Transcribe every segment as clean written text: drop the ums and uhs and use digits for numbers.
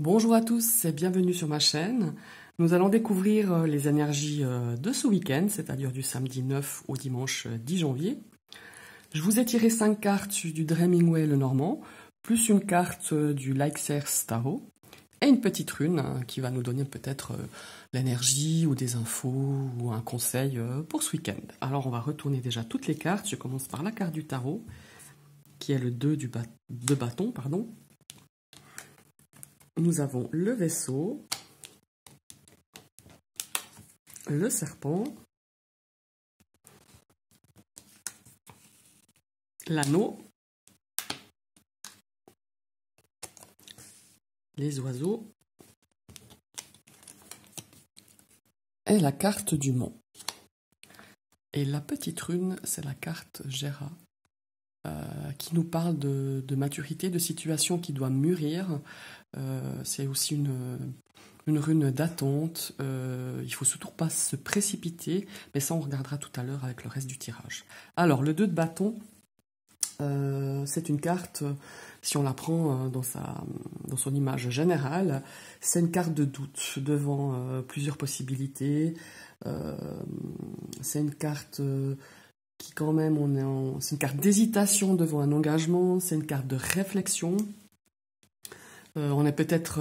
Bonjour à tous et bienvenue sur ma chaîne. Nous allons découvrir les énergies de ce week-end, c'est-à-dire du samedi 9 au dimanche 10 janvier. Je vous ai tiré 5 cartes du Dreaming le Normand, plus une carte du Likesers Tarot, et une petite rune qui va nous donner peut-être l'énergie ou des infos ou un conseil pour ce week-end. Alors on va retourner déjà toutes les cartes. Je commence par la carte du tarot, qui est le 2 de bâton, pardon. Nous avons le vaisseau, le serpent, l'anneau, les oiseaux et la carte du mont. Et la petite rune, c'est la carte Gera, qui nous parle de maturité, de situation qui doit mûrir. C'est aussi une rune d'attente. Il faut surtout pas se précipiter, mais ça on regardera tout à l'heure avec le reste du tirage. Alors le 2 de bâton, c'est une carte, si on la prend dans son image générale, c'est une carte de doute devant plusieurs possibilités. C'est une carte qui quand même, c'est une carte d'hésitation devant un engagement, c'est une carte de réflexion. On est peut-être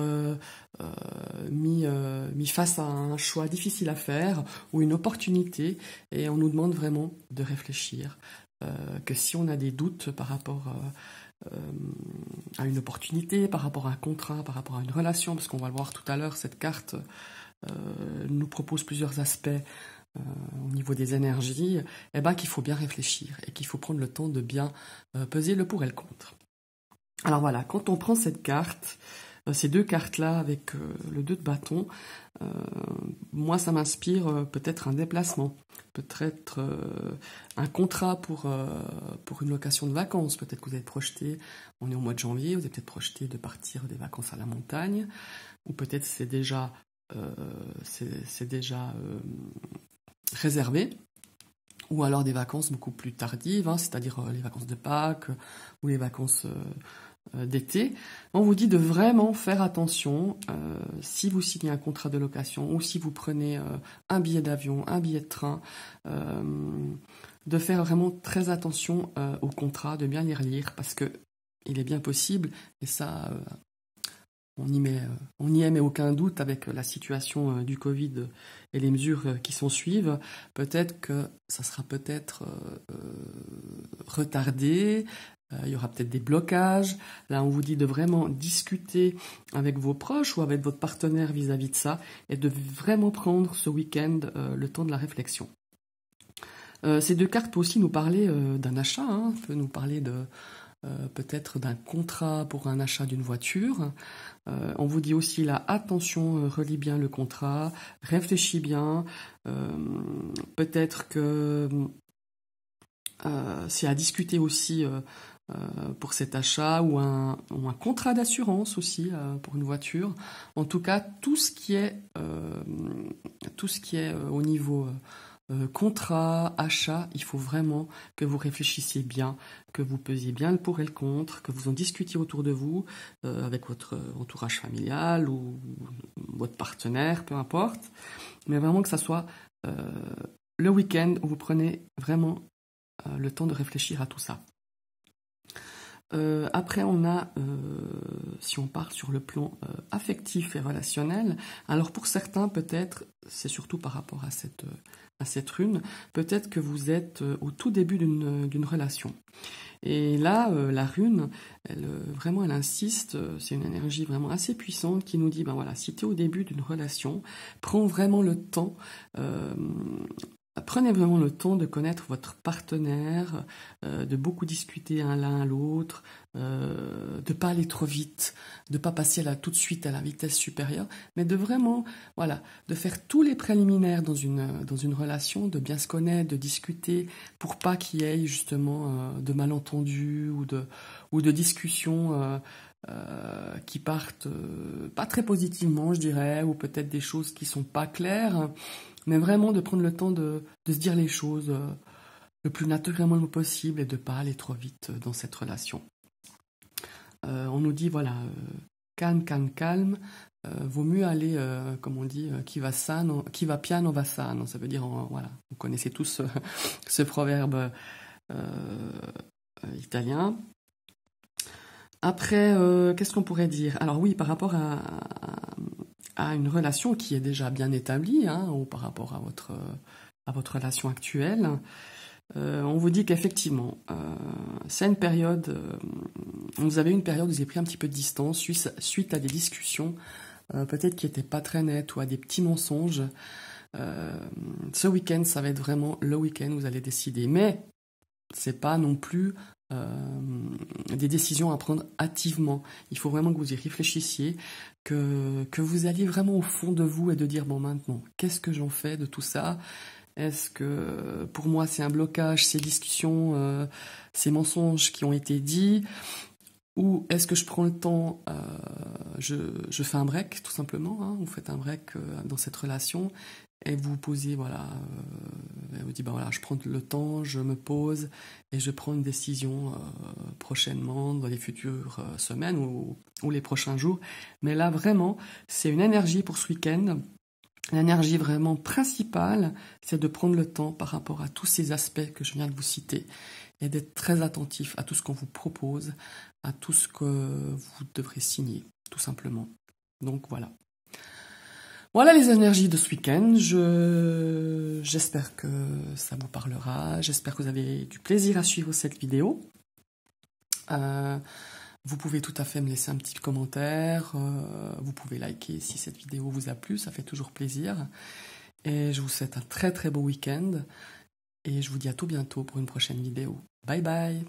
mis face à un choix difficile à faire ou une opportunité et on nous demande vraiment de réfléchir. Que si on a des doutes par rapport à une opportunité, par rapport à un contrat, par rapport à une relation, parce qu'on va le voir tout à l'heure, cette carte nous propose plusieurs aspects au niveau des énergies, et ben qu'il faut bien réfléchir et qu'il faut prendre le temps de bien peser le pour et le contre. Alors voilà, quand on prend cette carte, ces deux cartes-là avec le 2 de bâton, moi ça m'inspire peut-être un déplacement, peut-être un contrat pour une location de vacances. Peut-être que vous êtes projeté, on est au mois de janvier, vous êtes peut-être projeté de partir des vacances à la montagne, ou peut-être c'est déjà réservé. Ou alors des vacances beaucoup plus tardives, c'est-à-dire les vacances de Pâques ou les vacances d'été. On vous dit de vraiment faire attention si vous signez un contrat de location ou si vous prenez un billet d'avion, un billet de train, de faire vraiment très attention au contrat, de bien les relire parce que il est bien possible, et ça on n'y émet aucun doute avec la situation du Covid et les mesures qui s'en suivent. Peut-être que ça sera peut-être retardé, il y aura peut-être des blocages. Là, on vous dit de vraiment discuter avec vos proches ou avec votre partenaire vis-à-vis de ça et de vraiment prendre ce week-end le temps de la réflexion. Ces deux cartes peuvent aussi nous parler d'un achat, peut nous parler de peut-être d'un contrat pour un achat d'une voiture. On vous dit aussi là, attention, relis bien le contrat, réfléchis bien. Peut-être que c'est à discuter aussi pour cet achat ou un contrat d'assurance aussi pour une voiture. En tout cas, tout ce qui est au niveau contrat, achat, il faut vraiment que vous réfléchissiez bien, que vous pesiez bien le pour et le contre, que vous en discutiez autour de vous, avec votre entourage familial ou votre partenaire, peu importe, mais vraiment que ça soit le week-end où vous prenez vraiment le temps de réfléchir à tout ça. Après, on a, si on part sur le plan affectif et relationnel, alors pour certains, peut-être, c'est surtout par rapport à cette rune, peut-être que vous êtes au tout début d'une relation. Et là, la rune, elle insiste, c'est une énergie vraiment assez puissante qui nous dit, ben voilà, si tu es au début d'une relation, prends vraiment le temps. Prenez vraiment le temps de connaître votre partenaire, de beaucoup discuter l'un à l'autre, de pas aller trop vite, de pas passer tout de suite à la vitesse supérieure, mais de vraiment, voilà, de faire tous les préliminaires dans une relation, de bien se connaître, de discuter, pour pas qu'il y ait justement de malentendus ou de discussions qui partent pas très positivement, je dirais, ou peut-être des choses qui sont pas claires. Mais vraiment de prendre le temps de se dire les choses le plus naturellement possible et de ne pas aller trop vite dans cette relation. On nous dit, voilà, calme, calme, calme, vaut mieux aller, comme on dit, qui va piano va sano. Ça veut dire, voilà, vous connaissez tous ce proverbe italien. Après, qu'est-ce qu'on pourrait dire? Alors oui, par rapport à une relation qui est déjà bien établie, hein, ou par rapport à votre relation actuelle, on vous dit qu'effectivement, c'est une période, vous avez une période où vous avez pris un petit peu de distance suite à des discussions, peut-être qui n'étaient pas très nettes ou à des petits mensonges. Ce week-end, ça va être vraiment le week-end où vous allez décider. Mais c'est pas non plus des décisions à prendre hâtivement. Il faut vraiment que vous y réfléchissiez, que vous alliez vraiment au fond de vous et de dire, bon maintenant, qu'est-ce que j'en fais de tout ça? Est-ce que pour moi c'est un blocage, ces discussions, ces mensonges qui ont été dits? Ou est-ce que je prends le temps, je fais un break tout simplement, hein, vous faites un break dans cette relation et vous vous posez, voilà, vous dites, ben voilà, je prends le temps, je me pose et je prends une décision prochainement, dans les futures semaines ou les prochains jours. Mais là vraiment, c'est une énergie pour ce week-end. L'énergie vraiment principale, c'est de prendre le temps par rapport à tous ces aspects que je viens de vous citer et d'être très attentif à tout ce qu'on vous propose, à tout ce que vous devrez signer, tout simplement. Donc voilà. Voilà les énergies de ce week-end. J'espère que ça vous parlera. J'espère que vous avez du plaisir à suivre cette vidéo. Vous pouvez tout à fait me laisser un petit commentaire. Vous pouvez liker si cette vidéo vous a plu. Ça fait toujours plaisir. Et je vous souhaite un très très beau week-end. Et je vous dis à tout bientôt pour une prochaine vidéo. Bye bye!